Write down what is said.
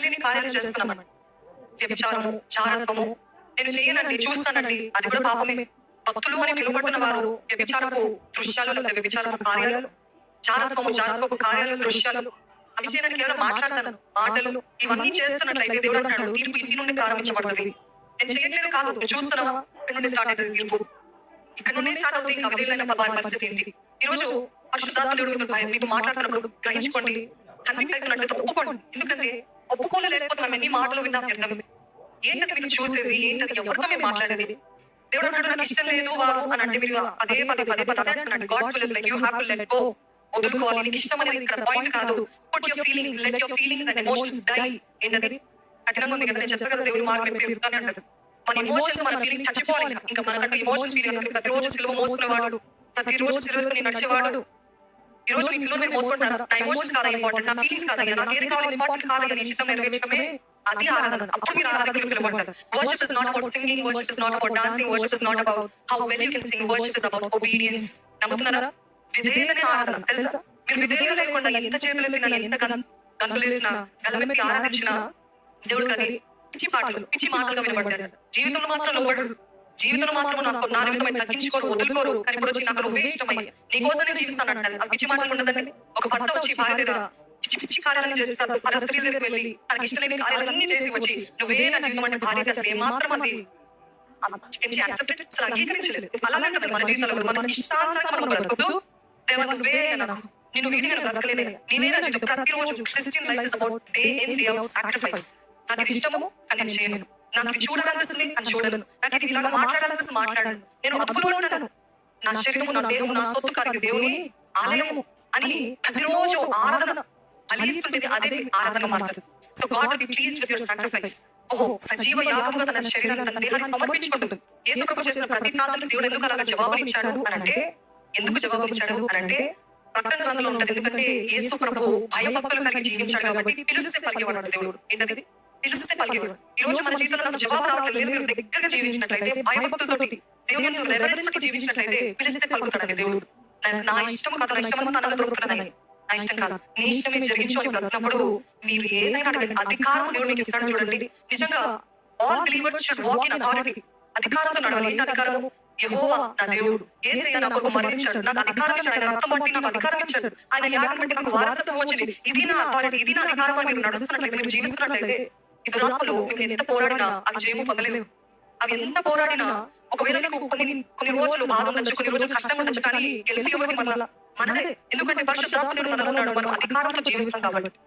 లేని కార్యాలు చేస్తున్నామండి. వ్యభిచారము, జారత్వము నేను చేయనండి, చూస్తానండి, అది కూడా పాపమే. భక్తులు అని పిలువబడిన వారు వ్యభిచారపు దృశ్యాలు లేదా వ్యభిచారపు కార్యాలు, జారత్వపు కార్యాలు, దృశ్యాలు అవి చేయడానికి కేవలం మాట్లాడతాను, మాటలు ఇవన్నీ చేస్తున్నట్లయితే దేవుడు అంటాడు తీర్పు ఇంటి నుండి ప్రారంభించబడుతుంది. నేను చేయట్లేదు కాదు, నువ్వు చూస్తున్నావా, ఇక్కడ నుండి స్టార్ట్ అవుతుంది తీర్పు. ఇక్కడ నుండి స్టార్ట్ అవుతుంది ఇంకా విధులైన పరిస్థితి ఏంటి? ఈ రోజు పరిశుద్ధాత్మ దేవుడు మీతో మాట్లాడుతున్నప్పుడు గ్రహించుకోండి, కన్విక్ట్ అవుతున్నట్లయితే ఒప్పుకోండి. ఎందుకంటే ఒప్పుకోలేకపోతే మనం ఎన్ని మాటలు విన్నాం అర్థం ఏంటది మీరు చూసేది, ఏంటది ఎవరితో మేము మాట్లాడేది? దేవుడు అంటాడు నాకు ఇష్టం లేదు వారు అని అంటే మీరు అదే పదే అంటున్నాడు. God's will is like you have to let go. వదులుకోవాలి. నీకు ఇష్టం అనేది ఇక్కడ పాయింట్ కాదు. Put your feelings, let your feelings and emotions die. ఏంటది కఠినంగా ఉంది కదా, నేను చెప్పగా దేవుడు మార్గం చెప్తానే అంటాడు. మన ఎమోషన్స్, మన ఫీలింగ్స్ చచ్చిపోవాలి. ఇంకా మనకంటే ఎమోషన్స్ ఫీలింగ్ ప్రతిరోజు సిలువ మోసుకునేవాడు, ప్రతిరోజు సిలువని నడిచేవాడు. ఈ రోజు మీ సిలువ మోసుకుంటున్నారా? నా ఎమోషన్స్ కాదా ఇంపార్టెంట్, నా ఫీలింగ్స్ కాదా, నాకు ఏది కావాలి ఇంపార్టెంట్ కాదా, నీ ఇష్టం నెరవేర్చడమే అది ఆరాధన. అప్పుడు మీరు ఆరాధనకు పిలువబడతారు. Worship is not about singing, worship is not about dancing, worship is not about how well you can sing, worship is about obedience. నమ్ముతున్నారా? విధేయతనే ఆరాధన. తెలుసా? మీరు విధేయత లేకుండా ఎంత చేతులు ఎత్తినా, ఎంత గంతులేసినా, గలమెత్తి ఆరాధించినా దేవుడికి అది పిచ్చి పాటలు, పిచ్చి మాటలుగా వినబడతాడు. జీవితంలో మాత్రం లోబడరు. జీవితంలో మాత్రం నా నిమిత్తమై తగ్గించుకోరు, వదులుకోరు. కానీ ఇప్పుడు వచ్చి నాకు నువ్వే ఇష్టమై నీకోసమే జీవిస్తాను అంటాడు. ఆ పిచ్చి మాటలు ఉండదండి. ఒక భర్త వచ్చి భార్య దగ్గర పిచ్చి కార్యాలను చేస్తారు. తన స్త్రీ దగ్గర వెళ్ళి తనకి ఇష్టమైన కార్యాలన్నీ చేసి వచ్చి నువ్వే నా జీవితం అంటే భార్య అసలు ఏమాత్రం అది అంగీకరించలేదు. అలాగే మన జీవితంలో మన ఇష్టానుసారంగా మనం బ్రతుకుతూ దేవా నువ్వే నాకు, నేను వీడిగా బ్రతకలేదే, నీవే నా జీవితం. ప్రతిరోజు Christian life is about day in day out sacrifice. నాకు ఇది ఇష్టము కానీ నేను చేయను, నాకు ఇది చూడాలనిపిస్తుంది అని చూడను, నాకు ఇది ఇలా మాట్లాడాలనిపిస్తుంది మాట్లాడను, నేను అదుపులో ఉంటాను. నా శరీరము, నా దేహము, నా సొత్తు కాదు, దేవుని ఆలయము అని ప్రతిరోజు ఆరాధన ఫలిస్తుంది. అదే ఆరాధన మాత్రం. So God will be pleased with your sacrifice. ఓహో, సజీవ యాగముగా తన శరీరాన్ని, తన దేహాన్ని సమర్పించుకుంటుంది. యేసు ప్రభు చేసిన ప్రతి ప్రార్థనకు దేవుడు ఎందుకు అలాగా జవాబునిచ్చాడు అని అంటే, ఎందుకు జవాబునిచ్చాడు అని అంటే ప్రకటన గ్రంథంలో ఉంటది. ఎందుకంటే యేసు ప్రభువు భయభక్తులు కలిగి జీవించాడు కాబట్టి పిలిస్తే పలికేవాడు దేవుడు. ఏంటది? పిలిస్తే పలికేవాడు. ఈ రోజు మన జీవితంలో జవాబు రావట్లేదు. మీరు దగ్గరగా జీవించినట్లయితే, భయభక్తులతోటి దేవుని రెవరెన్స్ కి జీవించినట్లయితే పిలిస్తే పలుకుతాడు దేవుడు. నా ఇష్టం కాదు, నా ఇష్టం తనకు దొరుకుతున్నాయి, నా ఇష్టం కాదు, నీ ఇష్టం జరిగించు అని బ్రతుకున్నప్పుడు మీరు ఏదైనా అధికారం దేవుడు మీకు ఇస్తాడు. చూడండి, నిజంగా all believers should walk in authority. అధికారంతో నడవాలి. ఏంటి అధికారము? యెహోవా నా దేవుడు యేసయ్య నా కొరకు మరణించాడు, నాకు అధికారం ఇచ్చాడు, ఆయన రక్తం బట్టి నాకు అధికారం ఇచ్చాడు, ఆయన యాగం బట్టి నాకు వారసత్వం వచ్చింది. ఇది నా అథారిటీ, ఇది నా అధికారం అని మీరు నడుస్తున్నట్లయితే, మీరు జీవిస్తున్నట్లయితే, ఈ దురాత్మలు మీరు ఎంత పోరాడినా అవి జయము పొందలేవు. అవి ఎంత పోరాడినా ఒకవేళ నీకు కొన్ని రోజులు బాధ ఉండొచ్చు, కొన్ని రోజులు కష్టం ఉండొచ్చు, కానీ గెలుపు ఎవరికి మనదే. ఎందుకంటే పరిశుద్ధాత్మ దేవుడు మనలో ఉన్నాడు, మనం అధికారంతో జీవిస్తాం కాబట్టి.